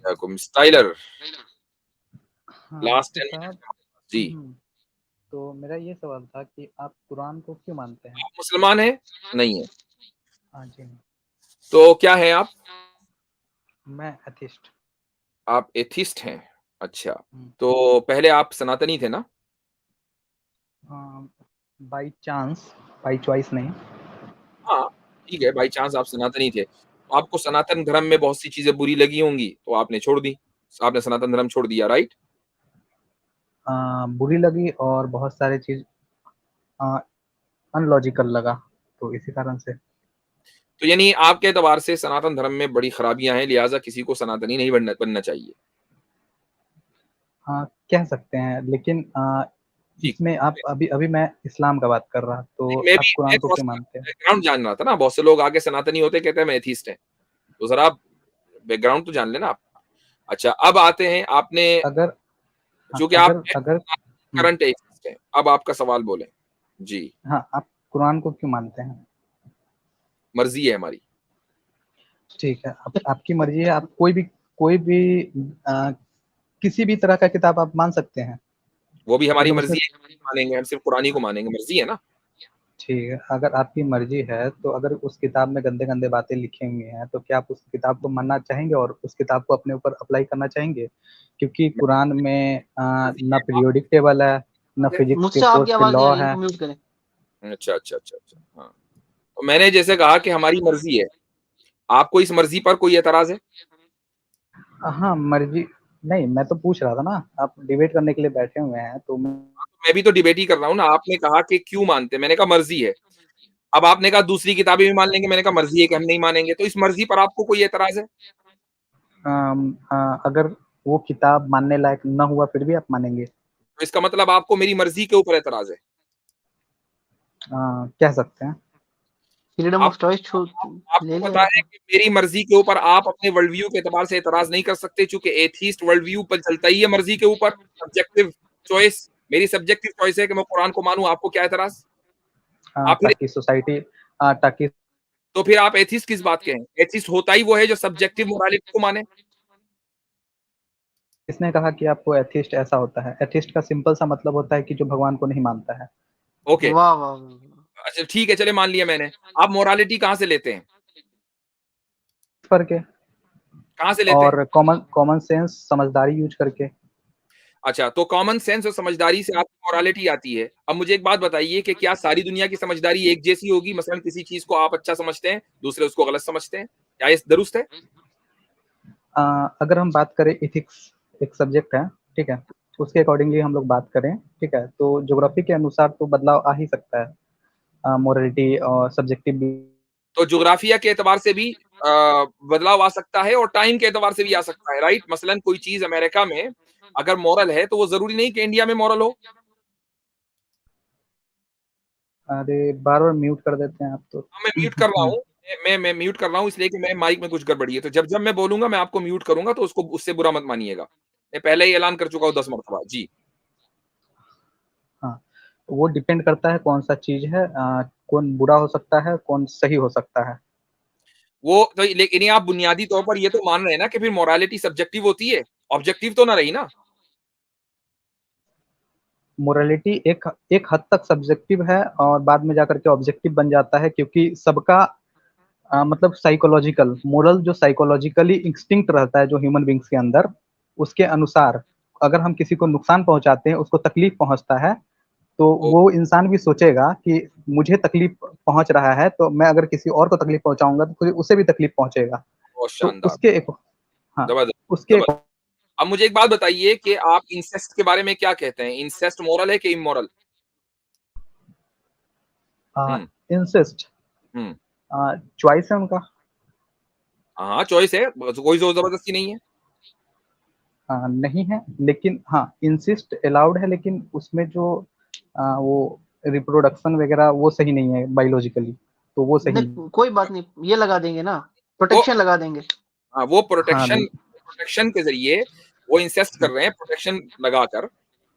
Styler हाँ last तो 10 साहब, मिनट जी। तो मेरा ये सवाल था कि आप कुरान को क्यों मानते हैं? आप मुसलमान हैं? नहीं है। हाँ जी नहीं। तो क्या है आप? मैं एथिस्ट। आप एथिस्ट हैं। अच्छा, तो पहले आप सनातनी थे ना? बाई चांस, बाई चॉइस नहीं। हाँ, ठीक है, बाय चांस आप सनातनी थे। तो आपको सनातन धर्म में बहुत सी चीज़ें बुरी लगी होंगी, तो आपने छोड़ दी। आपने सनातन धर्म छोड़ दिया, राइट? बुरी लगी और बहुत सारी चीज़ अनलॉजिकल लगा, तो इसी कारण से। तो यानी आपके एतबार से सनातन धर्म में बड़ी खराबियाँ हैं, लिहाज़ा किसी को सनातनी नहीं बनना बनना चाहिए। कह सकते हैं, लेकिन ठीक। इसमें आप अभी अभी मैं इस्लाम का बात कर रहा, तो आप मैं कुरान को क्यों थोड़ा-सा मानते हैं? बैकग्राउंड जान रहा था ना, बहुत से लोग आके सनातनी होते कहते हैं हम एथिस्ट हैं। तो ज़रा आप बैकग्राउंड तो जान लेना आप। अच्छा, अब आते हैं आपने अगर चूँकि आप अगर अगर हुँ, करंट एथिस्ट हैं, अब आपका सवाल बोलें। जी, हाँ, आप कुरान को क्यों मानते हैं? मर्ज़ी है हमारी। ठीक है, आप आपकी मर्ज़ी है, आप कोई भी अ, किसी भी तरह का किताब आप मान सकते हैं। वो भी हमारी मतलब उसमें मर्ज़ी है, मानेंगे, हम सिर्फ़ कुरान ही को मानेंगे, मर्ज़ी है ना। ठीक है, अगर आपकी मर्ज़ी है, तो अगर उस किताब में गंदे-गंदे बातें लिखी हुई हैं, तो क्या आप उस किताब को मानना चाहेंगे और उस किताब को अपने ऊपर अप्लाई करना चाहेंगे? क्योंकि कुरान में मर्ज़ी ना है, आप पीरियोडिक टेबल है, ना फिज़िक्स के मुझसे आपकी फोर्थ के आवाज नहीं आ लॉ रही, है। इनको म्यूट करें। अच्छा, अच्छा, अच्छा, अच्छा, हाँ। तो मैंने जैसे कहा कि हमारी मर्ज़ी है, आपको इस मर्ज़ी पर कोई एतराज़ है? हाँ, मर्ज़ी नहीं, मैं तो पूछ रहा था ना, आप डिबेट करने के लिए बैठे हुए हैं, तो मैं मैं भी तो डिबेट ही कर रहा हूँ ना, आपने कहा कि क्यों मानते हैं? मैंने कहा मर्ज़ी है। अब आपने कहा दूसरी किताबें भी मान लेंगे, मैंने कहा मर्ज़ी है कि हम नहीं मानेंगे, तो इस मर्ज़ी पर आपको कोई एतराज़ है? अगर वो किताब मानने लायक ना हुआ, फिर भी आप मानेंगे? तो इसका मतलब आपको मेरी मर्ज़ी के ऊपर एतराज़ है। कह सकते हैं। फ्रीडम आप ऑफ चॉइस छू आपको ले लिया पता है आपने। कि मेरी मर्ज़ी के ऊपर आप अपने वर्ल्ड व्यू के एतबार से एतराज़ नहीं कर सकते, चूँकि एथिस्ट वर्ल्ड व्यू पर चलता ही है मर्ज़ी के ऊपर, सब्जेक्टिव चॉइस। मेरी सब्जेक्टिव चॉइस है कि मैं कुरान को मानूँ, आपको क्या एतराज़? आप फिर ताकि सोसाइटी ताकि तो फिर आप एथिस्ट किस बात के हैं? एथिस्ट होता ही वो है जो सब्जेक्टिव मोरालिटी को माने। किसने कहा कि आपको एथिस्ट ऐसा होता है? एथिस्ट का सिंपल सा मतलब होता है कि जो भगवान को नहीं मानता है। ओके, वाह वाह वाह। अच्छा ठीक है, चलिए मान लिया मैंने। आप मोरालिटी कहाँ से लेते हैं? करके कहाँ से लेते हैं? और कॉमन कॉमन सेंस समझदारी यूज़ करके। अच्छा, तो कॉमन सेंस और समझदारी से आपको मोरालिटी आती है। अब मुझे एक बात बताइए कि क्या सारी दुनिया की समझदारी एक जैसी होगी? मसलन किसी चीज़ को आप अच्छा समझते हैं, दूसरे उसको गलत समझते हैं। क्या ये दुरुस्त है? अ, अगर हम बात करें एथिक्स एक सब्जेक्ट है, ठीक है? उसके अकॉर्डिंगली हम लोग बात करें, ठीक है? तो ज्योग्राफी के अनुसार तो बदलाव आ ही सकता है। मोरालिटी और सब्जेक्टिव भी। तो ज्योग्राफिया के एतबार से भी अ, बदलाव आ सकता है और टाइम के एतबार से भी आ सकता है, राइट? मसलन कोई चीज़ अमेरिका में अगर मॉरल है, तो वो ज़रूरी नहीं कि इंडिया में मॉरल हो। अरे, बार-बार म्यूट कर देते हैं आप तो। हाँ, मैं म्यूट कर रहा हूँ। मैं म्यूट कर रहा हूँ इसलिए कि मेरे माइक में कुछ गड़बड़ी है। तो जब-जब मैं बोलूँगा मैं आपको म्यूट करूँगा तो उसको उससे बुरा मत मानिएगा। मैं पहले ही ऐलान कर चुका हूँ 10 मरतबा। जी। हाँ, वो डिपेंड करता है कौन-सा चीज़ है, कौन बुरा हो सकता है, कौन सही हो सकता है। वो तो लेकिन ये आप बुनियादी तौर पर ये तो मान रहे हैं ना कि फिर मोरालिटी सब्जेक्टिव होती है, ऑब्जेक्टिव तो ना रही ना। मोरालिटी एक एक हद तक सब्जेक्टिव है और बाद में जाकर के ऑब्जेक्टिव बन जाता है, क्योंकि सबका मतलब साइकोलॉजिकल मोरल जो साइकोलॉजिकली इंस्टिंक्ट रहता है जो ह्यूमन बीइंग्स के अंदर, उसके अनुसार अगर हम किसी को नुकसान पहुँचाते हैं, उसको तकलीफ पहुँचता है, तो ओ वो इंसान भी सोचेगा कि मुझे तकलीफ पहुँच रहा है, तो मैं अगर किसी और को तकलीफ पहुँचाऊँगा, तो फिर उसे भी तकलीफ पहुँचेगा। बहुत तो शानदार, उसके एक हाँ, ज़बरदस्त, उसके एक ज़बरदस्त। अब मुझे एक बात बताइए कि आप इंसेस्ट के बारे में क्या कहते हैं? इंसेस्ट मोरल है कि इमोरल? हुँ, इंसिस्ट हुँ। चॉइस है उनका। हाँ, चॉइस है, बस कोई ज़ोर ज़बरदस्ती नहीं है। नहीं है, लेकिन हाँ, इंसिस्ट अलाउड है, लेकिन उसमें जो वो रिप्रोडक्शन वगैरह वो सही नहीं है बायोलॉजिकली, तो वो सही नहीं। नहीं कोई बात नहीं, ये लगा देंगे ना, वो प्रोटेक्शन लगा देंगे। हाँ, वो हाँ, प्रोटेक्शन प्रोटेक्शन के ज़रिए वो इंसेस्ट कर रहे हैं प्रोटेक्शन लगाकर।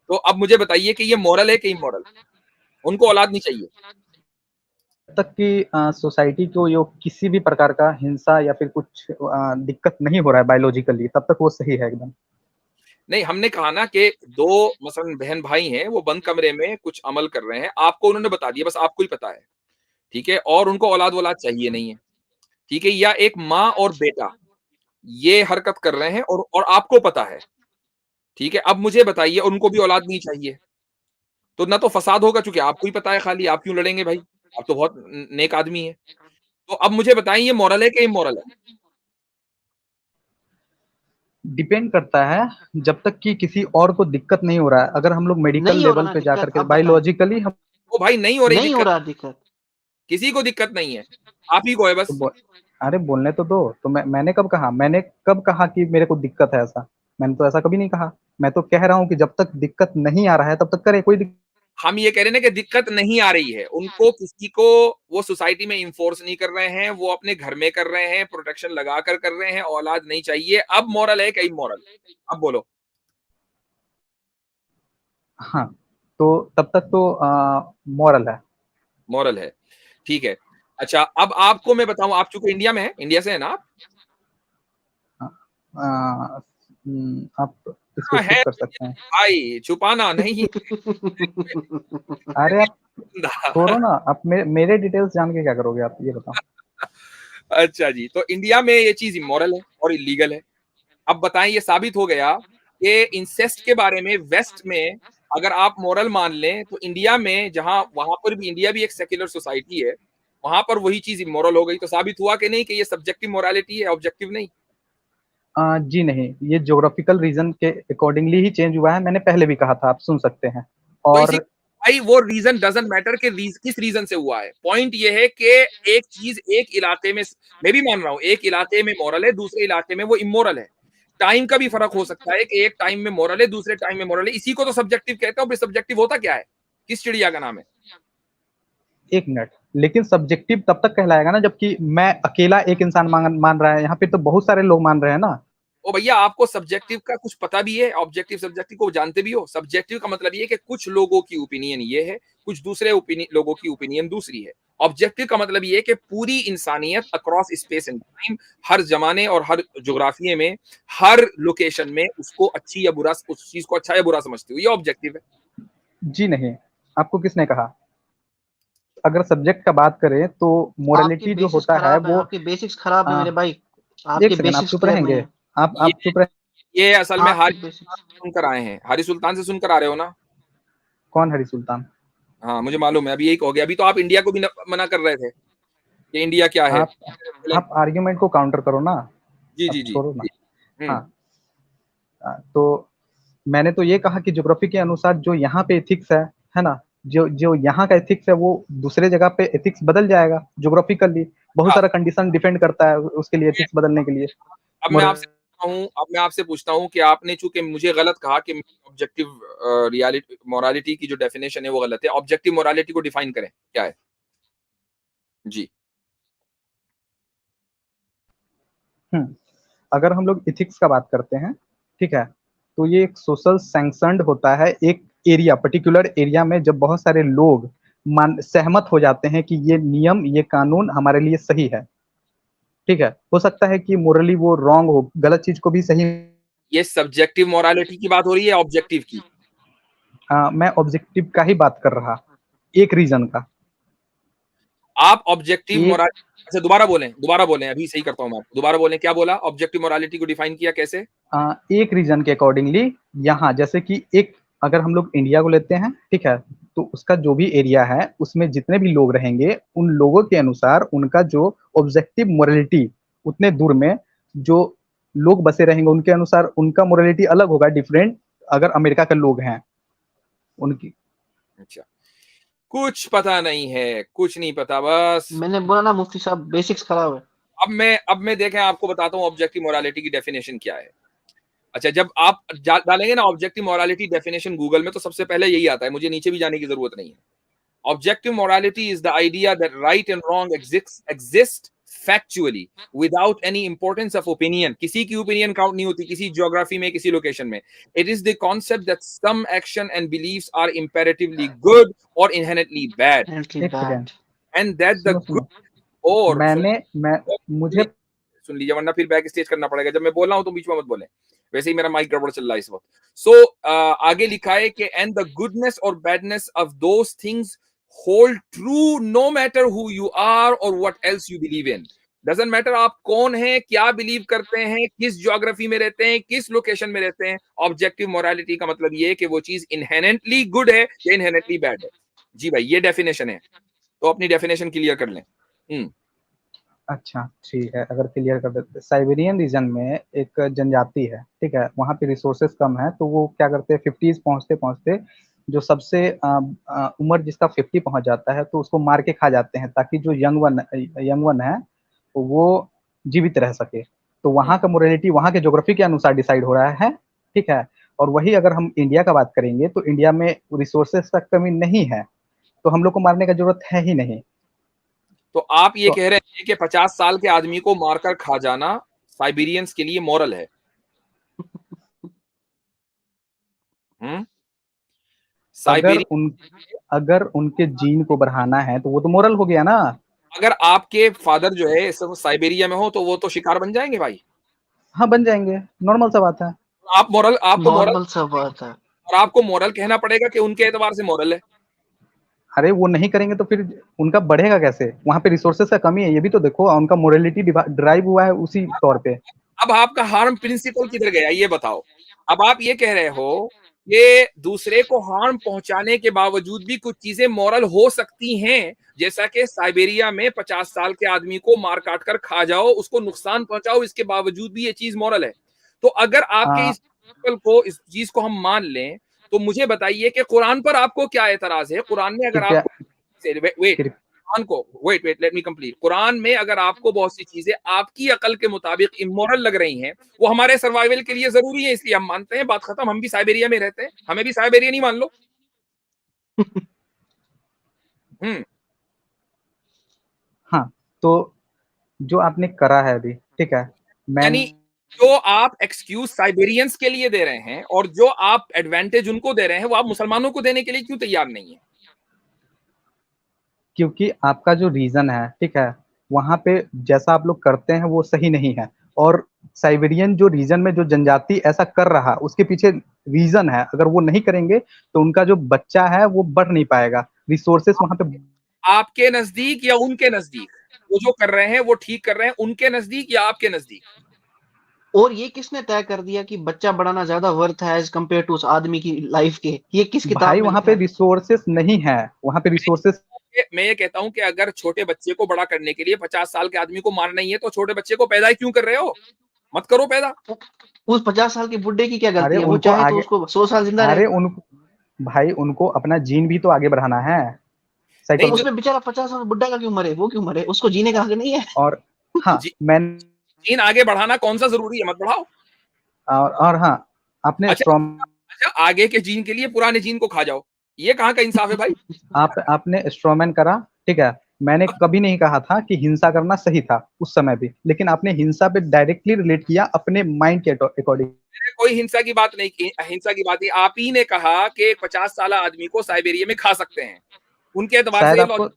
तो अब मुझे बताइए कि ये मोरल है कि इमोरल? उनको औलाद नहीं चाहिए। तक कि सोसाइटी को यो किसी भी प्रकार का हिंसा या फिर कुछ दिक्कत नहीं हो रहा है बायोलॉजिकली, तब तक वो सही है एकदम। नहीं, हमने कहा ना कि दो मसलन बहन भाई हैं, वो बंद कमरे में कुछ अमल कर रहे हैं, आपको उन्होंने बता दिया, बस आपको ही पता है, ठीक है? और उनको औलाद-वौलाद चाहिए नहीं है, ठीक है? या एक माँ और बेटा, ये हरकत कर रहे हैं और आपको पता है, ठीक है? अब मुझे बताइए उनको भी औलाद नहीं चाहिए, तो ना तो फसाद होगा चूँकि आपको ही पता है खाली, आप क्यों लड़ेंगे भाई? आप तो बहुत नेक आदमी हैं। तो अब मुझे बताइए ये मॉरल है कि इमॉरल है? डिपेंड करता है, जब तक कि किसी और को दिक्कत नहीं हो रहा है। अगर हम लोग मेडिकल नहीं हो लेवल रहा पे जाकर दिक्कत, के अब बताएं। बायोलॉजिकली हम ओ भाई नहीं हो रही नहीं हो दिक्कत, रहा दिक्कत। किसी को दिक्कत नहीं है, आप ही को है तो बस। अरे बोलने तो दो, तो मैंने कब कहा कि मेरे को दिक्कत है ऐसा? मैंने तो ऐसा कभी नहीं कहा। मैं तो कह रहा हूँ कि जब तक दिक्कत नहीं आ रहा है तब तक करे, कोई दिक्कत। हम ये कह रहे हैं ना कि दिक्कत नहीं आ रही है, उनको किसी को वो सोसाइटी में इन्फोर्स नहीं कर रहे हैं, वो अपने घर में कर रहे हैं, प्रोटेक्शन लगाकर कर रहे हैं, औलाद नहीं चाहिए, अब मॉरल है कि इमॉरल? अब बोलो। हाँ, तो तब तक तो मॉरल है। मॉरल है, ठीक है। अच्छा, अब आपको मैं बताऊं, आप चूंकि इंडिया में है, इंडिया से है ना आप? आप इसको हाँ, स्किप है कर सकते हैं। भाई, छुपाना नहीं। अरे आप छोड़ो ना, आप मेरे डिटेल्स जान के क्या करोगे, आप ये बताओ। अच्छा जी, तो इंडिया में ये चीज इमॉरल है और इलीगल है। अब बताएं, ये साबित हो गया कि इंसेस्ट के बारे में वेस्ट में अगर आप मॉरल मान लें, तो इंडिया में जहां वहां पर भी, इंडिया भी एक सेक्युलर सोसाइटी है, वहां पर वही चीज इमॉरल हो गई, तो साबित हुआ कि नहीं कि ये सब्जेक्टिव मोरालिटी है, ऑब्जेक्टिव नहीं? जी नहीं, ये ज्योग्राफिकल रीजन के अकॉर्डिंगली ही चेंज हुआ है। मैंने पहले भी कहा था, आप सुन सकते हैं। तो इसी और भाई वो रीजन डजंट मैटर कि किस रीजन से हुआ है, पॉइंट ये है कि एक चीज एक इलाके में, मैं भी मान रहा हूं एक इलाके में मॉरल है, दूसरे इलाके में वो इमोरल है। टाइम का भी फर्क हो सकता है कि एक टाइम में मॉरल है, दूसरे टाइम में मॉरल है, इसी को तो सब्जेक्टिव कहते हैं। सब्जेक्टिव होता क्या है, किस चिड़िया का नाम है? एक मिनट, लेकिन सब्जेक्टिव तब तक कहलाएगा ना जबकि मैं अकेला एक इंसान मान रहा है। यहाँ पे तो बहुत सारे लोग मान रहे हैं ना। ओ भैया, आपको सब्जेक्टिव का कुछ पता भी है? ऑब्जेक्टिव सब्जेक्टिव को जानते भी हो? सब्जेक्टिव का मतलब ये है कि कुछ लोगों की ओपिनियन ये है, कुछ दूसरे लोगों की ओपिनियन दूसरी है। ऑब्जेक्टिव का मतलब ये है कि पूरी इंसानियत अक्रॉस स्पेस एंड टाइम, हर जमाने और हर जोग्राफिये में, हर लोकेशन में उसको अच्छी या बुरा, उस चीज को अच्छा या बुरा समझती हो, ये ऑब्जेक्टिव है। जी नहीं, आपको किसने कहा? अगर सब्जेक्ट का बात करें तो आपकी मोरालिटी जो बेसिक्स होता है खराब है, वो आपकी बेसिक्स खराब है आ, मेरे भाई। एक आपके सेकंड, आप बेसिक्स चुप क्लियर नहीं रहेंगे? है। आप ये चुप रहे। ये असल में आपकी हारी बेसिक्स। सुनकर आए हैं, हारी सुल्तान से सुनकर आ रहे हो ना? कौन हरी सुल्तान? हाँ मुझे मालूम है, अभी यही हो गया। अभी तो आप इंडिया को भी मना कर रहे थे कि इंडिया क्या है। आप आप आर्ग्यूमेंट को काउंटर करो ना। जी अब जी जी छोड़ो ना। जी। हम्म। हाँ, तो मैंने तो ये कहा कि ज्योग्राफी के अनुसार जो यहाँ पे एथिक्स है ना, जो जो यहाँ का एथिक्स है वो दूसरे जगह पे एथिक्स बदल जाएगा ज्योग्राफिकली। बहुत हाँ, सारा कंडीशन डिपेंड करता है उसके लिए, एथिक्स बदलने के लिए। अब मैं आपसे पूछता हूँ कि आपने चूंकि मुझे गलत कहा कि ऑब्जेक्टिव रियलिटी मोरालिटी की जो डेफिनेशन है वो गलत है, ऑब्जेक्टिव मोरालिटी को डिफाइन करें क्या है? जी। अगर हम लोग एथिक्स का बात करते हैं, ठीक है, तो ये एक सोशल सैंक्शनड होता है एक एरिया, पर्टिकुलर एरिया में जब बहुत सारे लोग मान सहमत हो जाते हैं कि ये नियम, ये कानून हमारे लिए सही है। ठीक है, हो सकता है कि मोरली वो रॉन्ग हो, गलत चीज को भी सही। ये सब्जेक्टिव मोरालिटी की बात हो रही है, ऑब्जेक्टिव की? मैं ऑब्जेक्टिव का ही बात कर रहा, एक रीजन का। आप ऑब्जेक्टिव एक मोरालिटी, अच्छा दोबारा बोलें, अभी सही करता हूं मैं आपको, दोबारा बोलें, क्या बोला? ऑब्जेक्टिव मोरालिटी को डिफाइन किया कैसे? एक रीजन के अकॉर्डिंगली, यहाँ जैसे कि एक, अगर हम लोग इंडिया को लेते हैं, ठीक है, तो उसका जो भी एरिया है उसमें जितने भी लोग रहेंगे उन लोगों के अनुसार उनका जो ऑब्जेक्टिव मोरालिटी, उतने दूर में जो लोग बसे रहेंगे उनके अनुसार उनका मोरालिटी अलग होगा, डिफरेंट। अगर अमेरिका के लोग हैं उनकी। अच्छा, कुछ पता नहीं है, कुछ नहीं पता बस। मैंने बोला ना मुफ्ती साहब, बेसिक्स खराब है। अब मैं देखें, आपको बताता हूं ऑब्जेक्टिव मोरालिटी की डेफिनेशन क्या है। अच्छा, जब आप डालेंगे ना ऑब्जेक्टिव मोरालिटी डेफिनेशन गूगल में, तो सबसे पहले यही आता है, मुझे नीचे भी जाने की जरूरत नहीं है। Objective morality is the idea that right and wrong exist factually without any importance of opinion. किसी की ओपिनियन काउंट नहीं होती, किसी ज्योग्राफी में, किसी लोकेशन में। It is the concept that some action and beliefs are imperatively good और inherently bad. Inherently एक सेकेंड, bad. and that the सुनो good सुनो, और मैं मुझे सुन लीजिए वरना फिर बैक स्टेज करना पड़ेगा। जब मैं बोल रहा हूं तो बीच में मत बोले, वैसे ही मेरा माइक गड़बड़ चल रहा है इस वक्त। सो आगे लिखा है कि एंड द गुडनेस और badness of those things hold true no matter who you are और what else you believe in. Doesn't matter आप कौन हैं, क्या बिलीव करते हैं, किस ज्योग्राफी में रहते हैं, किस लोकेशन में रहते हैं। ऑब्जेक्टिव मोरालिटी का मतलब ये है कि वो चीज इनहेरेंटली गुड है या इनहेरेंटली बैड है। जी भाई ये डेफिनेशन है, तो अपनी डेफिनेशन क्लियर कर लें। अच्छा ठीक है, अगर क्लियर कर देते, साइबेरियन रीजन में एक जनजाति है, ठीक है, वहाँ पे रिसोर्सेज कम है, तो वो क्या करते हैं, 50s पहुँचते पहुँचते जो सबसे उम्र जिसका 50 पहुँच जाता है तो उसको मार के खा जाते हैं, ताकि जो यंग वन है वो जीवित रह सके। तो वहाँ का मोरालिटी वहाँ के ज्योग्राफी के अनुसार डिसाइड हो रहा है, ठीक है। और वही अगर हम इंडिया का बात करेंगे तो इंडिया में रिसोर्सेज का कमी नहीं है, तो हम लोग को मारने का जरूरत है ही नहीं। तो आप ये तो कह रहे हैं कि 50 साल के आदमी को मारकर खा जाना साइबेरियंस के लिए मॉरल है? अगर साइबेरियन उन अगर उनके जीन को बढ़ाना है तो वो तो मोरल हो गया ना। अगर आपके फादर जो है साइबेरिया में हो तो वो तो शिकार बन जाएंगे भाई। हाँ बन जाएंगे, नॉर्मल सा बात है। आपको मॉरल नॉर्मल सा बात है। और आपको मॉरल कहना पड़ेगा कि उनके एतबार से मॉरल है। अरे वो नहीं करेंगे तो फिर उनका बढ़ेगा कैसे? वहां पे रिसोर्सेस का कमी है, ये भी तो देखो, उनका मोरालिटी ड्राइव हुआ है उसी तौर पे। अब आपका हार्म प्रिंसिपल किधर गया ये बताओ। अब आप ये कह रहे हो कि दूसरे को हार्म पहुंचाने के बावजूद भी कुछ चीजें मॉरल हो सकती हैं, जैसा कि साइबेरिया में 50 साल के आदमी को मार काट कर खा जाओ, उसको नुकसान पहुंचाओ, इसके बावजूद भी ये चीज मॉरल है। तो अगर आपके आ, इस प्रिंसिपल को, इस चीज को हम मान लें, तो मुझे बताइए कि कुरान पर आपको क्या एतराज है? कुरान में अगर कृपया आपको वेट कृप, कुरान को wait let me complete. Quran में अगर आपको बहुत सी चीजें आपकी अकल के मुताबिक इमोरल लग रही हैं, वो हमारे सर्वाइवल के लिए जरूरी है, इसलिए हम मानते हैं, बात खत्म। हम भी साइबेरिया में रहते हैं, हमें भी साइबेरिया नहीं मान लो। हम्म। हाँ, तो जो आपने करा है अभी, ठीक है, मैं यानी जो आप एक्सक्यूज साइबेरियंस के लिए दे रहे हैं और जो आप एडवांटेज उनको दे रहे हैं, वो आप मुसलमानों को देने के लिए क्यों तैयार नहीं है? क्योंकि आपका जो रीजन है, ठीक है, वहां पे जैसा आप लोग करते हैं वो सही नहीं है। और साइबेरियन जो रीजन में जो जनजाति ऐसा कर रहा, उसके पीछे रीजन है, अगर वो नहीं करेंगे तो उनका जो बच्चा है वो बढ़ नहीं पाएगा, रिसोर्सेस वहां पे। आपके नजदीक या उनके नजदीक? वो जो कर रहे हैं वो ठीक कर रहे हैं, उनके नजदीक या आपके नजदीक? और ये किसने तय कर दिया कि बच्चा बढ़ाना ज्यादा वर्थ है एज कम्पेयर टू उस आदमी की लाइफ के? ये किस किताब भाई में वहां लिखा पे है? रिसोर्सेस नहीं है, वहां पे रिसोर्सेस। मैं ये कहता हूं कि अगर छोटे बच्चे को बड़ा करने के लिए 50 साल के आदमी को मारना ही है, तो छोटे बच्चे को पैदा ही क्यों कर रहे हो? मत करो पैदा। उस 50 साल के बुड्ढे की क्या अरे गलती है? वो उनको चाहे तो आगे, उसको 100 साल जिंदा रहे। अरे उन भाई उनको अपना जीन भी तो आगे बढ़ाना है, तो नहीं साइकोलॉजी। उसमें बेचारा 50 साल बुड्ढा का क्यों मरे? वो क्यों मरे? उसको जीने का हक नहीं है? हाँ जी, मैं जीन आगे बढ़ाना कौन सा जरूरी है? मत बढ़ाओ। और हाँ, आपने अच्छा, अच्छा, आगे के जीन के लिए पुराने जीन को खा जाओ, ये कहाँ का इंसाफ है भाई? आपने स्ट्रॉमैन करा, ठीक है। मैंने कभी नहीं कहा था कि हिंसा करना सही था उस समय भी, लेकिन आपने हिंसा पे डायरेक्टली रिलेट किया अपने माइंड के अकॉर्डिंग। मैंने कोई हिंसा की बात नहीं की, हिंसा की बात नहीं। आप ही ने कहा कि 50 साल आदमी को साइबेरिया में खा सकते हैं, उनके एतबार से शायद ये आपको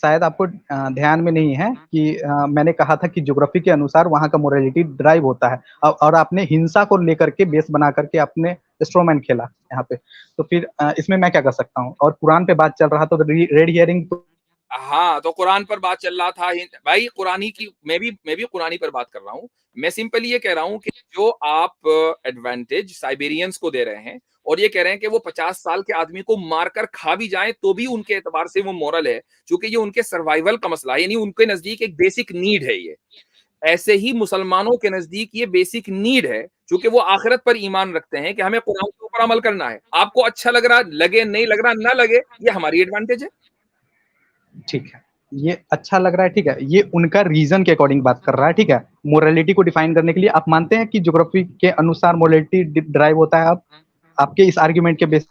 शायद आपको ध्यान में नहीं है कि मैंने कहा था कि ज्योग्राफी के अनुसार वहां का मोरालिटी ड्राइव होता है, और आपने हिंसा को लेकर के बेस बना करके आपने स्ट्रोमैन खेला यहाँ पे। तो फिर इसमें मैं क्या कर सकता हूँ? और कुरान पे बात चल रहा तो रेड हियरिंग तो। हाँ, तो कुरान पर बात चल रहा था भाई, कुरानी की मैं भी कुरानी पर बात कर रहा हूँ। मैं सिंपली ये कह रहा हूँ कि जो आप एडवांटेज साइबेरियंस को दे रहे हैं और ये कह रहे हैं कि वो 50 साल के आदमी को मारकर खा भी जाए तो भी उनके एतबार से वो मॉरल है, क्योंकि ये उनके सर्वाइवल का मसला है, यानी उनके नजदीक एक बेसिक नीड है ये। ऐसे ही मुसलमानों के नजदीक ये बेसिक नीड है, क्योंकि वो आखिरत पर ईमान रखते हैं कि हमें कुरान के ऊपर अमल करना है। आपको अच्छा लग रहा लगे, नहीं लग रहा ना लगे, ये हमारी एडवांटेज है। ठीक है, ये अच्छा लग रहा है, ठीक है, ये उनका रीजन के अकॉर्डिंग बात कर रहा है, ठीक है। मोरालिटी को डिफाइन करने के लिए आप मानते हैं कि ज्योग्राफी के अनुसार मोरालिटी ड्राइव होता है? आप आपके इस आर्ग्यूमेंट के बेस।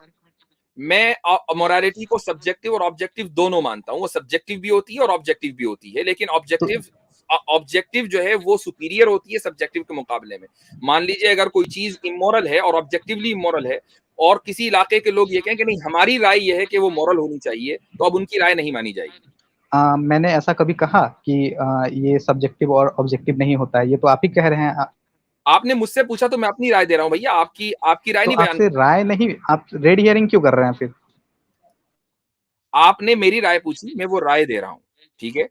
मैं मोरालिटी को सब्जेक्टिव और ऑब्जेक्टिव दोनों मानता हूं। वो सब्जेक्टिव भी होती है और ऑब्जेक्टिव भी होती है, लेकिन तो ऑब्जेक्टिव जो है वो सुपीरियर होती है सब्जेक्टिव के मुकाबले में। मान लीजिए अगर कोई चीज इमोरल है और ऑब्जेक्टिवली इमोरल है, और किसी इलाके के लोग ये कहें कि नहीं हमारी राय ये है कि वो मॉरल होनी चाहिए, तो अब उनकी राय नहीं मानी जाएगी। मैंने ऐसा कभी कहा कि ये सब्जेक्टिव और ऑब्जेक्टिव नहीं होता है, ये तो आप ही कह रहे हैं। आपने मुझसे पूछा तो मैं अपनी राय दे रहा हूँ भैया, आपकी आपकी राय तो नहीं बयान। आपसे राय नहीं, आप रेड हियरिंग क्यों कर रहे हैं फिर? आपने मेरी राय पूछी, मैं वो राय दे रहा हूँ, ठीक है?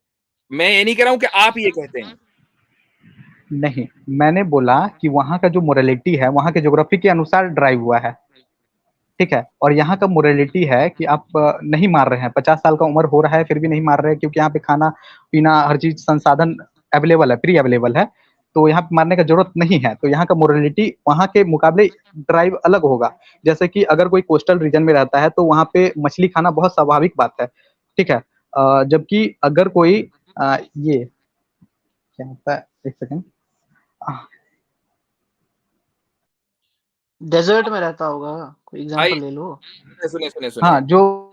मैं ये नहीं कह रहा हूँ कि आप ये कहते हैं। नहीं, मैंने बोला कि वहाँ का जो मोरालिटी है, वहाँ के ज्योग्राफी के अनुसार ड्राइव हुआ है, ठीक है? और यहाँ का मोरालिटी है कि आप नहीं मार रहे हैं, 50 साल का उम्र हो रहा है फिर भी नहीं मार रहे हैं, क्योंकि यहाँ पे खाना-पीना हर चीज़ संसाधन अवेलेबल है, फ्री अवेलेबल है, तो यहाँ पे मारने का ज़रूरत नहीं है। तो यहाँ का मोरालिटी वहाँ के मुकाबले ड्राइव अलग होगा। जैसे कि अगर कोई कोस्टल रीजन में रहता है, तो वहाँ पे मछली खाना बहुत स्वाभाविक बात है, ठीक है? जबकि अगर कोई ये क्या होता है, 1 सेकंड। डेजर्ट में रहता होगा, कोई भाई एग्जांपल ले लो। सुनिए, हाँ, जो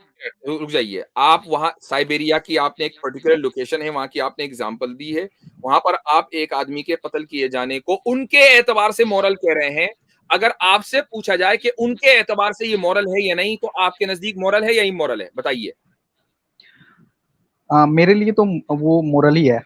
रुक जाइए। आप वहाँ साइबेरिया की आपने एक पर्टिकुलर लोकेशन है, वहाँ की आपने एग्ज़ाम्पल दी है। वहाँ पर आप एक आदमी के कत्ल किए जाने को उनके एतबार से मॉरल कह रहे हैं। अगर आपसे पूछा जाए कि उनके एतबार से ये मॉरल है या नहीं, तो आपके नज़दीक मॉरल है या इमॉरल है? बताइए। मेरे लिए तो वो मोरल ही है।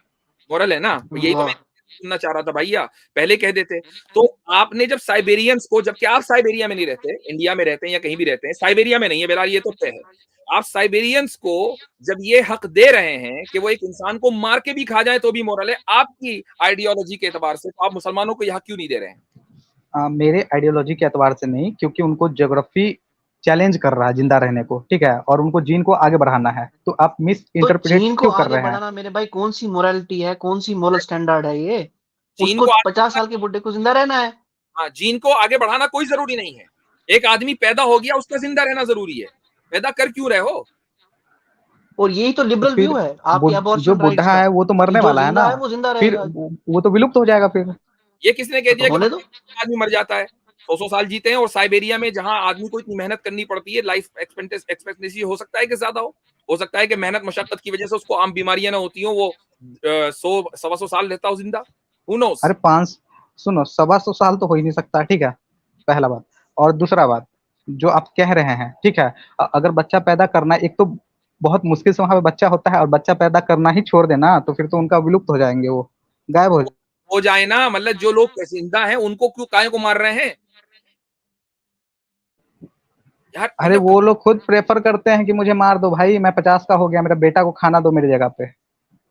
मॉरल है ना? यही तो मैं वाह। सुनना चाह रहा था भैया, पहले कह देते। तो आपने जब साइबेरियंस को, जबकि आप साइबेरिया में नहीं रहते, इंडिया में रहते हैं या कहीं भी रहते हैं, साइबेरिया में नहीं है बहरहाल, ये तो तय है। आप साइबेरियंस को जब ये हक दे रहे हैं कि वो एक इंसान को मार के भी खा जाए तो भी मोरल है, आपकी आइडियोलॉजी के एतबार से, तो आप मुसलमानों को ये हक क्यों नहीं दे रहे हैं? मेरे आइडियोलॉजी के एतबार से नहीं, क्योंकि उनको ज्योग्राफी चैलेंज कर रहा है जिंदा रहने को, ठीक है? और उनको जीन को आगे बढ़ाना है, तो आप मिस तो इंटरप्रेट चीन को क्यों कर आगे रहे हैं? बढ़ाना मेरे भाई कौन सी मोरालिटी है, कौन सी मोरल स्टैंडर्ड है ये? चीन उसको को 50 साल के बुड्ढे को जिंदा रहना है। हाँ, जीन को आगे बढ़ाना कोई ज़रूरी नहीं है। एक आदमी पैदा हो गया, उसका ज़िंदा रहना ज़रूरी है। पैदा कर क्यों रहे हो? और यही तो तो लिबरल फिर व्यू है आपके जो अबॉर्शन राइट्स बुढ़ा का, है वो तो कि मरने जो वाला है ना, जिंदा है वो जिंदा फिर रहेगा। वो तो विलुप्त हो जाएगा फिर। ये किसने कह तो दिया कि होने दो। आदमी मर जाता है? 100-100 साल जीते हैं, और साइबेरिया में जहाँ आदमी को इतनी मेहनत करनी पड़ती है, लाइफ एक्सपेक्टेंसी हो सकता है कि ज़्यादा हो। हो सकता है कि मेहनत मशक्कत की वजह से उसको आम बीमारियाँ ना होती हों, वो 100 सवा 100 साल रहता हो ज़िंदा। हू नोज़? अरे 5 सुनो, 125 साल तो हो ही नहीं सकता, ठीक है? पहला बात। और दूसरा बात, जो आप कह रहे हैं, ठीक है? अगर बच्चा पैदा करना, एक तो बहुत मुश्किल से वहाँ पे बच्चा होता है, और बच्चा पैदा करना ही छोड़ देना, तो फिर तो उनका विलुप्त हो जाएँगे वो, गायब हो जाए ना, मतलब जो लोग ज़िंदा हैं, उनको क्यों काहे को मार रहे हैं? यार अरे मतलब वो लोग खुद प्रेफ़र करते हैं कि मुझे मार दो भाई, मैं 50 का हो गया, मेरे बेटा को खाना दो मेरी जगह पे।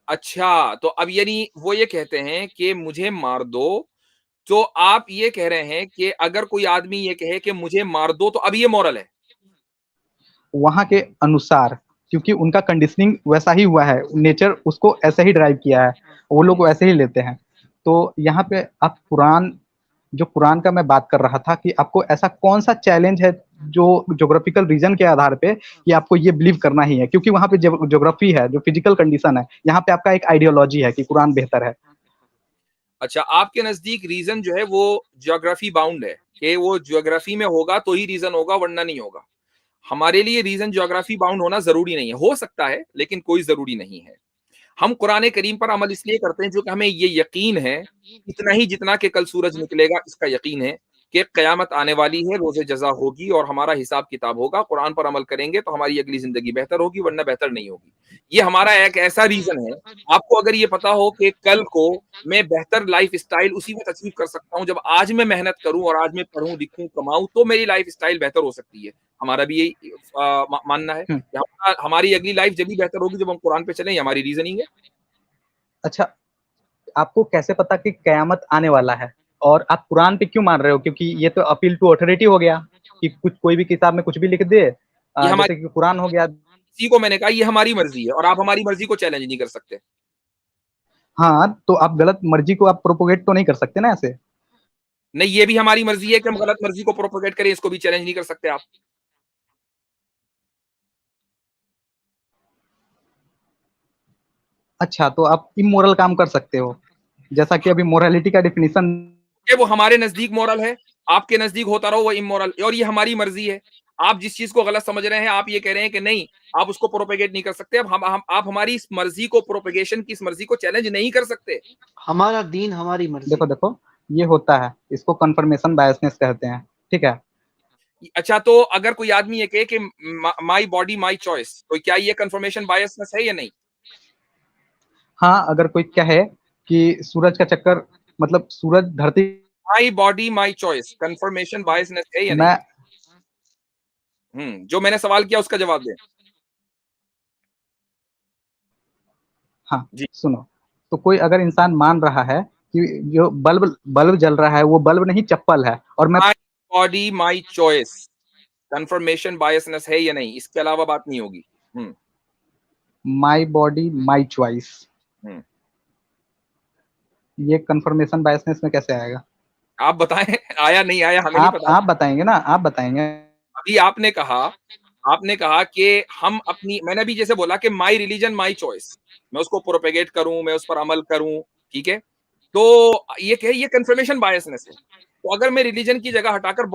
अच्छा, तो अब यानी वो ये कहते हैं कि मुझे मार दो, तो आप ये कह रहे हैं कि अगर कोई आदमी ये कहे कि मुझे मार दो, तो अब ये मॉरल है। वहाँ के अनुसार, क्योंकि उनका कंडीशनिंग वैसा ही हुआ है, नेचर उसको ऐसे ही ड्राइव किया है, वो लोग वैसे ही लेते हैं। तो यहाँ पे आप कुरान का मैं बात कर रहा था कि आपको ऐसा कौन-सा चैलेंज है जो ज्योग्राफिकल रीजन के आधार पे कि आपको ये बिलीव करना ही है, क्योंकि वहाँ पे ज्योग्राफी है, जो फिजिकल कंडीशन है, यहाँ पे आपका एक आइडियोलॉजी है कि कुरान बेहतर है। अच्छा, आपके नज़दीक रीज़न जो है वो ज्योग्राफी बाउंड है, कि वो ज्योग्राफी में होगा तो ही रीज़न होगा, वरना नहीं होगा। हमारे लिए रीज़न ज्योग्राफी बाउंड होना ज़रूरी नहीं है। हो सकता है, लेकिन कोई ज़रूरी नहीं है। हम कुरान करीम पर अमल इसलिए करते हैं, क्योंकि हमें ये यकीन है, इतना ही जितना कि कल सूरज निकलेगा, इसका यकीन है कि क़यामत आने वाली है, रोज़े जज़ा होगी और हमारा हिसाब-किताब होगा। कुरान पर अमल करेंगे तो हमारी अगली ज़िंदगी बेहतर होगी, वरना बेहतर नहीं होगी। ये हमारा एक ऐसा रीज़न है। आपको अगर ये पता हो कि कल को मैं बेहतर लाइफ़स्टाइल उसी वक़्त अचीव कर सकता हूँ, जब आज मैं मेहनत करूँ और आज मैं पढ़ूँ, लिखूँ, कमाऊँ, तो मेरी लाइफ़स्टाइल बेहतर हो सकती है। हमारा भी यही मानना है हुँ, कि हमारी अगली लाइफ़ जभी बेहतर होगी, जब हम कुरान पे चलें, ये हमारी रीज़निंग है। अच्छा, आपको कैसे पता कि कयामत आने वाला है? और आप कुरान पे क्यों मान रहे हो? क्योंकि ये तो अपील टू अथॉरिटी हो गया कि कुछ कोई भी किताब में कुछ भी लिख दे, ये हमारी, जैसे कि कुरान हो गया। इसी को मैंने कहा, ये हमारी मर्ज़ी है और आप हमारी मर्ज़ी को चैलेंज नहीं कर सकते। हाँ, तो आप गलत मर्ज़ी को आप प्रोपेगेट तो नहीं कर सकते ना ऐसे। नहीं, ये भी हमारी मर्ज़ी है कि हम गलत मर्ज़ी को प्रोपेगेट करें, इसको भी चैलेंज नहीं कर सकते आप। अच्छा, तो आप इमोरल काम कर सकते हो। जैसा कि अभी मोरालिटी का डेफिनिशन कि वो हमारे नज़दीक मॉरल है, आपके नज़दीक होता रहो वो इमोरल, और ये हमारी मर्ज़ी है। आप जिस चीज़ को गलत समझ रहे हैं, आप ये कह रहे हैं कि नहीं, आप उसको प्रोपेगेट नहीं कर सकते। अब हम आप हमारी इस मर्ज़ी को, प्रोपेगेशन की इस मर्ज़ी को चैलेंज नहीं कर सकते। हमारा दीन हमारी मर्जी। देखो, ये होता है, इसको कन्फर्मेशन बायसनेस कहते हैं, ठीक है? अच्छा, तो अगर कोई आदमी ये कहे कि माय बॉडी माय चॉइस, तो क्या ये कन्फर्मेशन बायसनेस है या नहीं? हाँ, अगर कोई कहे कि सूरज का चक्कर मतलब सूरज धरती my body my choice, confirmation biasness है या नहीं? मैं जो मैंने सवाल किया उसका जवाब दें। हाँ, जी। सुनो, तो कोई अगर इंसान मान रहा है कि जो बल्ब बल्ब जल रहा है वो बल्ब नहीं चप्पल है और मैं my body my choice, confirmation biasness है या नहीं? इसके अलावा बात नहीं होगी। माय बॉडी माय चॉइस, हुँ। ये कंफर्मेशन बायसनेस में कैसे आएगा? आप बताएँ आया नहीं आया हमें नहीं पता। आप बताएँगे ना, आप बताएँगे। अभी आपने कहा कि हम अपनी मैंने अभी जैसे बोला कि माई रिलीजन माई चॉइस, मैं उसको प्रोपेगेट करूँ, मैं उस पर अमल करूँ, ठीक है? तो ये कन्फर्मेशन बायसनेस है। तो अगर मैं रिलीजन की जगह हटाकर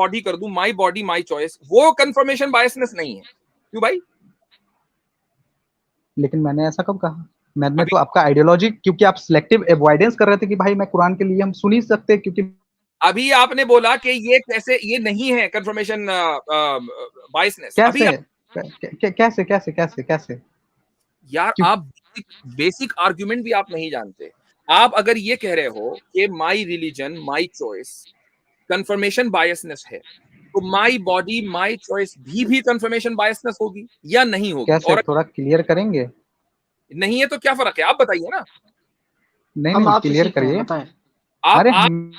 बॉडी माई चॉइस, वो कन्फर्मेशन बायसनेस नहीं है। क्यों भाई? लेकिन मैंने ऐसा कब कहा? मैंने अभी तो आपका आइडियोलॉजी क्योंकि आप सिलेक्टिव अवॉइडेंस कर रहे थे कि भाई मैं कुरान के लिए हम सुन ही सकते हैं क्योंकि अभी आपने बोला कि ये नहीं है कन्फर्मेशन बायसनेस। अभी कैसे? कैसे? यार क्यों? आप बेसिक आर्गुमेंट भी आप नहीं जानते। आप अगर ये कह रहे हो कि my religion my choice confirmation biasness है, तो माई बॉडी माई चॉइस भी कंफर्मेशन बायसनेस होगी या नहीं होगी? कैसे और थोड़ा क्लियर करेंगे? नहीं है तो क्या फर्क है? आप बताइए ना। हम नहीं आपसे क्लियर सीख रहे हैं, करिए। बताएं। आप अरे आप हम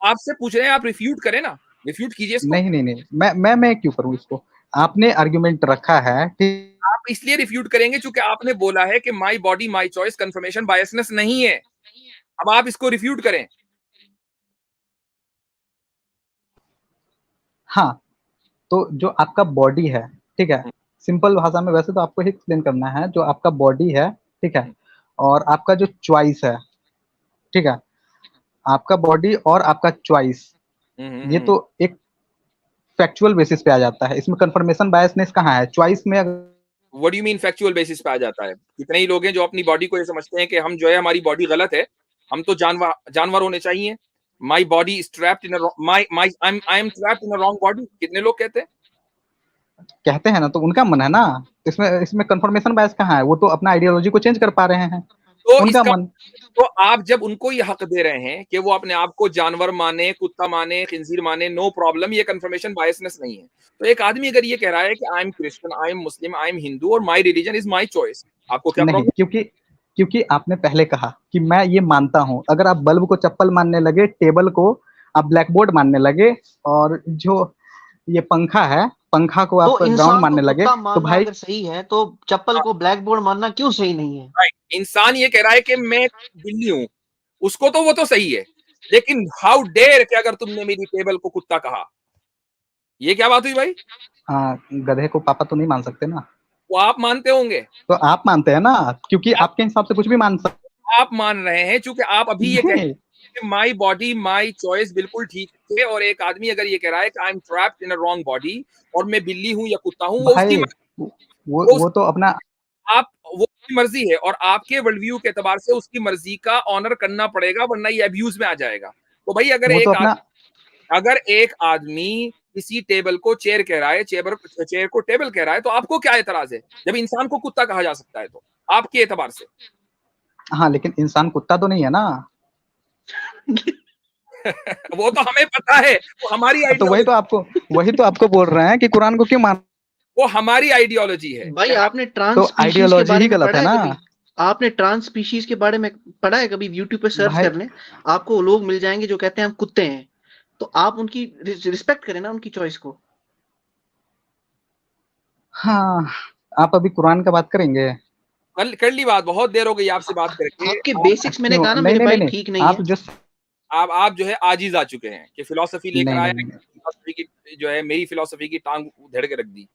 आपसे पूछ रहे हैं, आप रिफ्यूट करें ना, रिफ्यूट कीजिए इसको। नहीं, मैं क्यों करूँ इसको? आपने आर्गुमेंट रखा है, ठीक आप इसलिए रिफ्यूट करेंगे क्योंकि आपने बोला है कि my body my choice confirmation biasness नहीं है। अब आप इसको रिफ्यूट करें। हाँ, तो जो आपका बॉडी है, ठीक है? सिंपल भाषा में वैसे तो आपको ही एक्सप्लेन करना है, जो आपका बॉडी है, ठीक है? और आपका जो चॉइस है, ठीक है? आपका बॉडी और आपका चॉइस, ये तो एक फैक्चुअल बेसिस पे आ जाता है। इसमें कन्फर्मेशन बायसनेस कहाँ है? चॉइस में अगर what do you mean factual basis पे आ जाता है? कितने ही लोग हैं जो अपनी बॉडी को ये समझते हैं कि हम जो है हमारी बॉडी गलत है, हम तो जानवर होने चाहिए। My body is trapped in a my my I am trapped in a wrong body. कितने लोग कहते हैं? कहते हैं ना, तो उनका मन है ना। इसमें कन्फर्मेशन बायस कहाँ है? वो तो अपना आइडियोलॉजी को चेंज कर पा रहे हैं, तो उनका इसका मन। तो आप जब उनको ये हक दे रहे हैं कि वो अपने आप को जानवर माने, कुत्ता माने, खिंजीर माने, नो प्रॉब्लम, ये कन्फर्मेशन बायसनेस नहीं है। तो एक आदमी अगर ये कह रहा है कि I am Christian, I am Muslim, I am Hindu और my religion is my choice, आपको क्या नहीं, प्रॉब्लम? क्योंकि आपने पहले कहा कि मैं ये मानता हूँ। अगर आप बल्ब को चप्पल मानने लगे, टेबल को आप ब्लैक बोर्ड मानने लगे और जो ये पंखा है, पंखा को तो आप ग्राउंड इंसान को मानने लगे, कुत्ता तो मानना भाई अगर सही है तो चप्पल को ब्लैक बोर्ड मानना क्यों सही नहीं है? राइट, इंसान ये कह रहा है कि मैं बिल्ली हूं, उसको तो वो तो सही है, लेकिन हाउ डेयर कि अगर तुमने मेरी टेबल को कुत्ता कहा, ये क्या बात हुई भाई? गधे को पापा तो नहीं मान सकते ना। वो आप मानते होंगे। तो आप मानते हैं ना, क्योंकि आप, आपके हिसाब से कुछ भी मान सकते आप मान रहे हैं क्योंकि आप अभी ये कह नहीं। कि माई बॉडी माई चॉइस बिल्कुल ठीक है, और एक आदमी अगर ये कह रहा है कि I M trapped in a wrong body और मैं बिल्ली हूं या कुत्ता हूं, वो उसकी भाई वो उस, वो तो अपना आप वो उसकी मर्जी है और आपके वर्ल्ड व्यू के एतबार से उसकी मर्जी का ऑनर करना पड़ेगा, वरना ये अब्यूज में आ जाएगा। तो भाई वो तो अपना अगर एक आदमी किसी टेबल को चेयर कह रहा है, चेयर को टेबल कह रहा है, तो आपको क्या एतराज है जब इंसान को कुत्ता कहा जा सकता है? तो आपके एतबार से हाँ, लेकिन इंसान कुत्ता तो नहीं है ना। वो तो हमें पता है, तो वही तो आपको बोल रहे हैं कि कुरान को क्यों मान। वो हमारी आइडियोलॉजी है भाई कि हम आपने ट्रांस तो स्पीशीज के आइडियोलॉजी बारे ही में गलत पढ़ा है है ना कभी? आपने ट्रांस स्पीशीज के बारे में पढ़ा है कभी? यूट्यूब पे सर्च भाई। कर लें, आपको लोग मिल जाएंगे जो कहते हैं हम कुत्ते हैं। तो आप उनकी रिस्पेक्ट करें ना, उनकी चॉइस को। हाँ, आप अभी कुरान का बात करेंगे? कल कर ली बात, बहुत देर हो गई आपसे बात करके। आपके आप बेसिक्स मैंने क्यों? कहा ना नहीं मेरे नहीं नहीं भाई नहीं ठीक नहीं आप है। जो आप जो है आजिज आ चुके हैं कि फिलोसफी लेकर आया, नहीं फिलोसफी की जो है मेरी फिलोसफी की टांग उधेड़ के रख दी।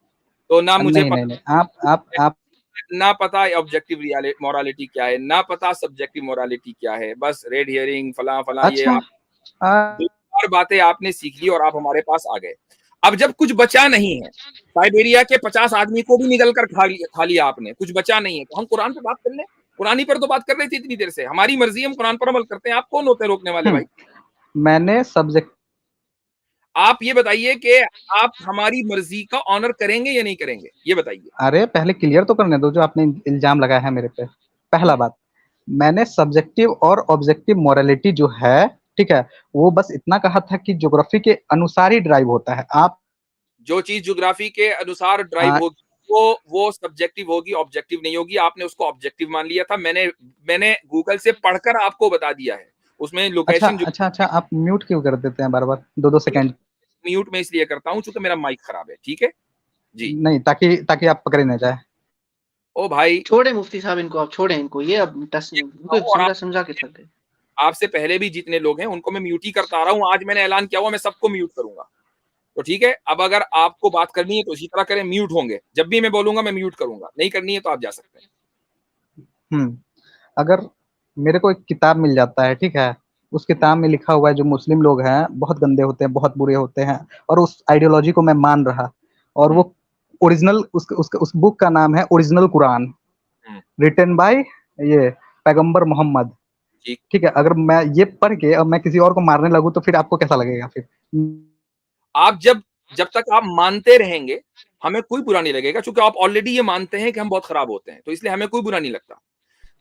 तो ना मुझे नहीं आप ना पता ऑब्जेक्टिव मोरालिटी क्या है, ना पता सब्जेक्टिव मोरालिटी क्या है, बस रेड हियरिंग फला फला, ये अच्छा आप बेकार बातें आपने सीख ली और आप हमारे पास आ गए। अब जब कुछ बचा नहीं है, साइबेरिया के 50 आदमी को भी निगल कर खा लिया आपने, कुछ बचा नहीं है, तो हम कुरान पे बात कर लें। कुरानी पर तो बात कर रही थी इतनी देर से, हमारी मर्जी, हम कुरान पर अमल करते हैं, आप कौन होते हैं रोकने वाले भाई? मैंने सब्जेक्ट आप ये बताइए कि आप हमारी मर्जी का ऑनर करेंगे या नहीं करेंगे, ये बताइए। अरे पहले क्लियर तो करने दो जो आपने इल्जाम लगाया है मेरे पे। पहला बात, मैंने सब्जेक्टिव और ऑब्जेक्टिव मोरालिटी जो है, ठीक है, वो बस इतना कहा था कि ज्योग्राफी के अनुसार ही ड्राइव होता है। आप जो चीज ज्योग्राफी के अनुसार ड्राइव आ, होगी वो सब्जेक्टिव होगी, ऑब्जेक्टिव नहीं होगी। आपने उसको ऑब्जेक्टिव मान लिया था। मैंने गूगल से पढ़कर आपको बता दिया है। उसमें अच्छा लोकेशन जो अच्छा अच्छा, आप म्यूट क्यों कर देते हैं बार बार, 2-2 सेकंड? म्यूट में इसलिए करता हूं क्योंकि मेरा माइक खराब है। ठीक है जी। नहीं, ताकि ताकि आप पकड़े ना जाए। ओ भाई, छोड़े मुफ्ती साहब इनको, आप छोड़े इनको, ये अब ये इनको और समझा समझा के थक गए। आपसे पहले भी जितने लोग हैं उनको मैं म्यूट ही करता आ रहा हूं। आज मैंने ऐलान किया हुआ मैं सबको म्यूट करूंगा। तो ठीक है, अब अगर आपको बात करनी है तो इसी तरह करें, म्यूट होंगे। जब भी मैं बोलूंगा मैं म्यूट करूंगा, नहीं करनी है तो आप जा सकते हैं। अगर मेरे को एक किताब मिल जाता है, ठीक है, उस किताब में लिखा हुआ है जो मुस्लिम लोग हैं बहुत गंदे होते हैं, बहुत बुरे होते हैं, और उस आइडियोलॉजी को मैं मान रहा, और वो ओरिजिनल उस बुक का नाम है ओरिजिनल कुरान, रिटन बाय ये पैगंबर मोहम्मद। ठीक। ठीक है, अगर मैं ये पढ़ के अब मैं किसी और को मारने लगूं तो फिर आपको कैसा लगेगा फिर? आप जब जब तक आप मानते रहेंगे हमें कोई बुरा नहीं लगेगा, क्योंकि आप ऑलरेडी ये मानते हैं कि हम बहुत खराब होते हैं, तो इसलिए हमें कोई बुरा नहीं लगता।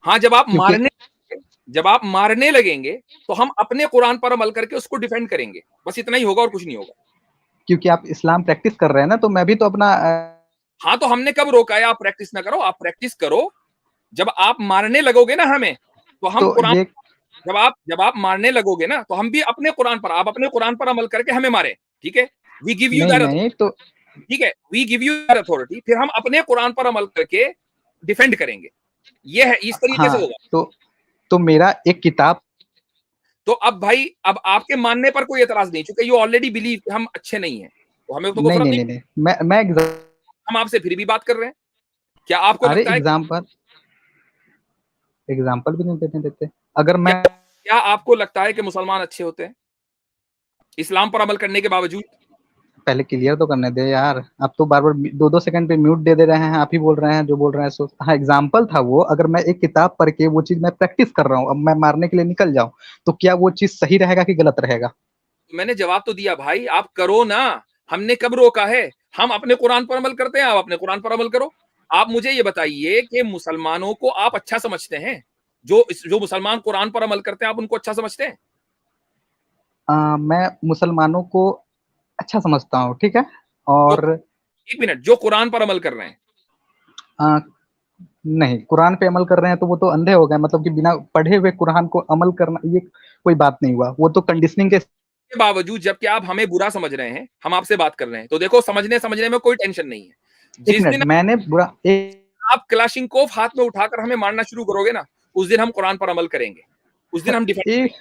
हाँ, क्योंकि जब आप मारने लगेंगे तो हम अपने कुरान पर अमल करके उसको डिफेंड करेंगे। बस इतना ही होगा और कुछ नहीं होगा। क्योंकि आप इस्लाम प्रैक्टिस कर रहे हैं ना, तो मैं भी तो अपना हाँ, तो हमने कब रोका है आप प्रैक्टिस ना करो? आप प्रैक्टिस करो। जब आप मारने लगोगे ना हमें, तो हम तो कुरान, ये जब आप मारने लगोगे ना तो हम भी अपने कुरान पर, आप अपने कुरान पर अमल करके हमें मारे। ठीक है, वी गिव यू नहीं दैट नहीं अथॉरिटी। तो ठीक है, we give you that authority, फिर हम अपने कुरान पर अमल करके डिफेंड करेंगे। ये है, इस तरीके से हाँ, होगा। तो मेरा एक किताब तो अब भाई, अब आपके मानने पर कोई एतराज नहीं, क्योंकि यू ऑलरेडी बिलीव हम अच्छे नहीं है, तो हमें तो कोई नहीं फर्क नहीं नहीं। नहीं नहीं मैं हम आपसे फिर भी बात कर रहे हैं। क्या आपको अरे लगता है, एग्जाम्पल भी नहीं देते देते अगर मैं क्या आपको लगता है कि मुसलमान अच्छे होते हैं इस्लाम पर अमल करने के बावजूद? पहले क्लियर तो करने दे यार, आप तो बार बार 2-2 सेकंड पे म्यूट दे रहे हैं, आप ही बोल रहे हैं जो बोल रहे हैं सो। हाँ, एग्जाम्पल था वो, अगर मैं एक किताब पढ़ के वो चीज मैं प्रैक्टिस कर रहा हूँ, अब मैं मारने के लिए निकल जाऊं, तो क्या वो चीज सही रहेगा कि गलत रहेगा? तो मैंने जवाब तो दिया भाई, आप करो ना। हमने कब रोका है? हम अपने कुरान पर अमल करते हैं, आप अपने कुरान पर अमल करो। आप मुझे ये बताइए कि मुसलमानों को आप अच्छा समझते हैं? जो मुसलमान कुरान पर अमल करते हैं आप उनको अच्छा समझते हैं? मैं मुसलमानों को अच्छा समझता हूँ, ठीक है, जो, और एक मिनट, जो कुरान पर अमल कर रहे हैं। आ, नहीं, कुरान पे अमल कर रहे हैं तो वो तो अंधे हो गए, मतलब कि बिना पढ़े हुए कुरान को अमल करना ये कोई बात नहीं हुआ, वो तो कंडीशनिंग के। के बावजूद जबकि आप हमें बुरा समझ रहे हैं, हम आपसे बात कर रहे हैं, तो देखो समझने समझने में कोई टेंशन नहीं है। एक जिस मिनट, दिन मैंने बुरा आप क्लाशिंकोव हाथ में उठाकर हमें मारना शुरू करोगे ना, उस दिन हम कुरान पर अमल करेंगे, उस दिन हम डिफेंड एक करेंगे।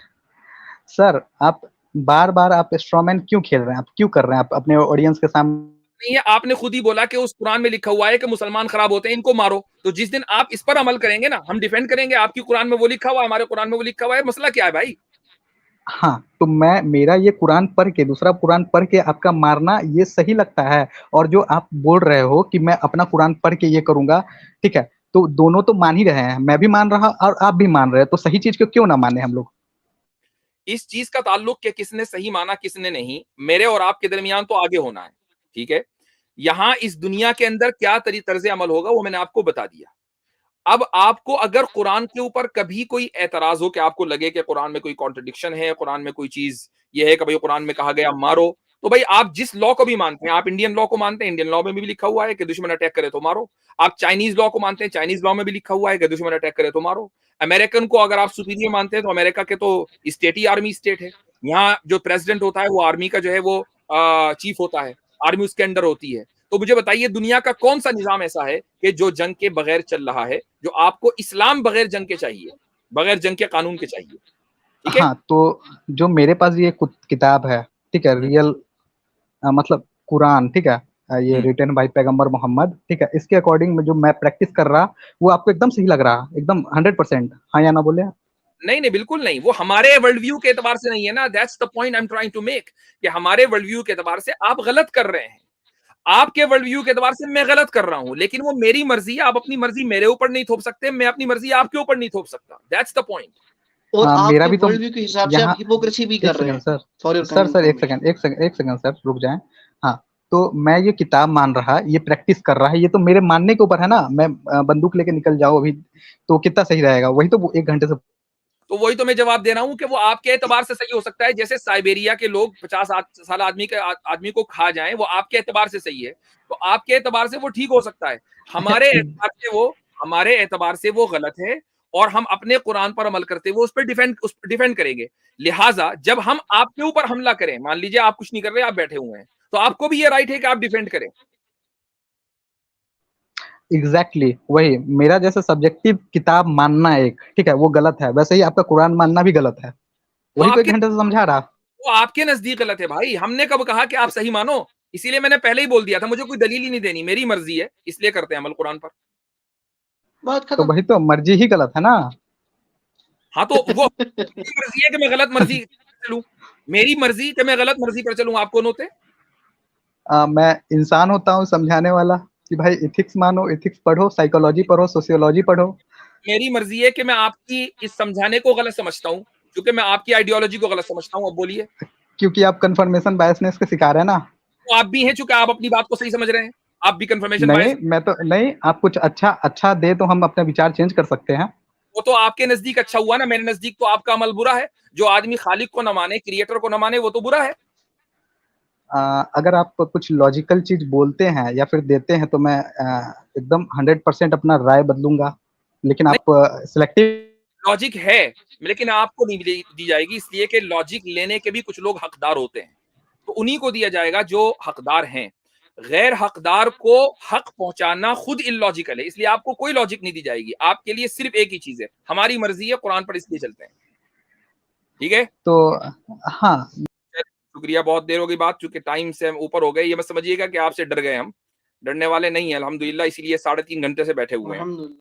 सर, आप बार बार आप स्ट्रॉमैन क्यों खेल रहे हैं, आप क्यों कर रहे हैं, आप अपने ऑडियंस के सामने? नहीं है, आपने खुद ही बोला कि उस कुरान में लिखा हुआ है कि मुसलमान खराब होते हैं, इनको मारो। तो जिस दिन आप इस पर अमल करेंगे ना, हम डिफेंड करेंगे। आपकी कुरान में वो लिखा हुआ है, हमारे कुरान में वो लिखा हुआ है, मसला क्या है भाई? हाँ, तो मैं मेरा ये कुरान पढ़ के दूसरा कुरान पढ़ के आपका मारना ये सही लगता है? और जो आप बोल रहे हो कि मैं अपना कुरान पढ़ के ये करूंगा, ठीक है, तो दोनों तो मान ही रहे हैं, मैं भी मान रहा और आप भी मान रहे हैं, तो सही चीज को क्यों ना माने हम लोग? इस चीज का ताल्लुक कि किसने सही माना किसने नहीं, मेरे और आपके दरमियान तो आगे होना है। ठीक है, यहां इस दुनिया के अंदर क्या तर्ज अमल होगा वो मैंने आपको बता दिया। अब आपको अगर कुरान के ऊपर कभी कोई एतराज हो कि आपको लगे कि कुरान में कोई कॉन्ट्रडिक्शन है, कुरान में कोई चीज ये है कि भाई कुरान में कहा गया मारो, तो भाई आप जिस लॉ को भी मानते हैं, आप इंडियन लॉ को मानते हैं, इंडियन लॉ में भी लिखा हुआ है कि दुश्मन अटैक करे तो मारो। आप चाइनीज लॉ को मानते हैं, चाइनीज लॉ में भी लिखा हुआ है कि दुश्मन अटैक करे तो मारो। अमेरिकन को अगर आप सुपीरियर मानते हैं तो अमेरिका के तो स्टेट ही आर्मी स्टेट है। यहाँ जो प्रेसिडेंट होता है वो आर्मी का जो है वो चीफ होता है, आर्मी उसके अंडर होती है। तो मुझे बताइए दुनिया का कौन सा निजाम ऐसा है कि जो जंग के बगैर चल रहा है, जो आपको इस्लाम बगैर जंग के चाहिए, बगैर जंग के कानून के चाहिए? ठीक है। हाँ, तो जो मेरे पास ये किताब है, ठीक है, रियल मतलब कुरान, ठीक है, ये रिटन बाय पैगंबर मोहम्मद, ठीक है, इसके अकॉर्डिंग में जो मैं प्रैक्टिस कर रहा वो आपको एकदम सही लग रहा, एकदम 100%, हाँ या ना बोले आप? नहीं नहीं, बिल्कुल नहीं, वो हमारे वर्ल्ड व्यू के एतबार से नहीं है ना। That's the point I am trying to make, कि हमारे वर्ल्ड व्यू के एतबार से आप गलत कर रहे हैं। आपके वर्ल्ड व्यू के एतबार से मैं गलत कर रहा हूं, लेकिन वो मेरी मर्जी है। आप अपनी मर्जी मेरे ऊपर नहीं थोप सकते, मैं अपनी मर्जी आपके ऊपर नहीं थोप सकता। That's the point. और मेरा आपके भी तो वर्ल्ड व्यू के हिसाब से आप यहाँ हिपोक्रेसी भी एक कर रहे सेकंड हैं। Sir, for your sir kind sir एक इन्फॉर्मेशन। सेकंड एक सेकंड एक सेकंड सर, रुक जाएं। हाँ, तो मैं ये किताब मान रहा, ये प्रैक्टिस कर रहा है, ये तो मेरे मानने के ऊपर है ना। मैं बंदूक लेके निकल जाऊँ अभी तो कितना सही रहेगा? वही तो 1 घंटे से तो वही तो मैं जवाब दे रहा हूँ कि वो आपके एतबार से सही हो सकता है, जैसे साइबेरिया के लोग 50 साल आदमी को खा जाएं, वो आपके एतबार से सही है, तो आपके एतबार से वो ठीक हो सकता है। हमारे एतबार से वो गलत है, और हम अपने कुरान पर अमल करते हुए उस पर डिफेंड करेंगे। लिहाजा जब हम आपके ऊपर हमला करें, मान लीजिए आप कुछ नहीं कर रहे, आप बैठे हुए हैं, तो आपको भी ये राइट है कि आप डिफेंड करें। एग्जैक्टली वही मेरा जैसे सब्जेक्टिव किताब मानना एक ठीक है, वो गलत है, वैसे ही आपका कुरान मानना भी गलत है। वो वही तो 1 आपके घंटे से समझा रहा। वो आपके नजदीक गलत है भाई, हमने कब कहा कि आप सही मानो? इसीलिए मैंने पहले ही बोल दिया था, मुझे कोई दलील ही नहीं देनी, मेरी मर्जी है, इसलिए करते हैं अमल कुरान पर। बात तो खत्म। वही तो मर्जी ही गलत है ना। हाँ तो वो मेरी मर्जी है कि मैं गलत मर्जी पर चलूं, मेरी मर्जी कि मैं गलत मर्जी पर चलूं, आप कौन होते? मैं इंसान होता हूँ समझाने वाला कि भाई एथिक्स मानो, एथिक्स पढ़ो, साइकोलॉजी पढ़ो, सोशियोलॉजी पढ़ो। मेरी मर्जी है कि मैं आपकी इस समझाने को गलत समझता हूँ, क्योंकि मैं आपकी आइडियोलॉजी को गलत समझता हूँ। अब बोलिए। क्योंकि आप कन्फर्मेशन बायसनेस के शिकार है ना। तो आप भी हैं, चूंकि आप अपनी बात को सही समझ रहे हैं, आप भी कंफर्मेशन नहीं, बायस। मैं तो नहीं, आप कुछ अच्छा अच्छा दे तो हम अपने विचार चेंज कर सकते हैं। वो तो आपके नजदीक अच्छा हुआ ना, मेरे नजदीक तो आपका अमल बुरा है। जो आदमी खालिक को न माने, क्रिएटर को न माने, वो तो बुरा है। अगर आप कुछ लॉजिकल चीज बोलते हैं या फिर देते हैं तो मैं एकदम 100% अपना राय बदलूंगा, लेकिन आप सिलेक्टिव। लॉजिक है, लेकिन आपको नहीं दी जाएगी, इसलिए कि लॉजिक लेने के भी कुछ लोग हकदार होते हैं, तो उन्हीं को दिया जाएगा जो हकदार हैं। गैर हकदार को हक पहुंचाना खुद इलॉजिकल है, इसलिए आपको कोई लॉजिक नहीं दी जाएगी। आपके लिए सिर्फ एक ही चीज है, हमारी मर्जी है, कुरान पर इसलिए चलते हैं। ठीक है, तो हाँ, शुक्रिया, बहुत देर हो गई बात, चूंकि टाइम से हम ऊपर हो गए। ये मत समझिएगा कि आपसे डर गए, हम डरने वाले नहीं है अल्हम्दुलिल्लाह, इसीलिए 3.5 घंटे से बैठे हुए हैं। अल्हम्दुलिल्लाह।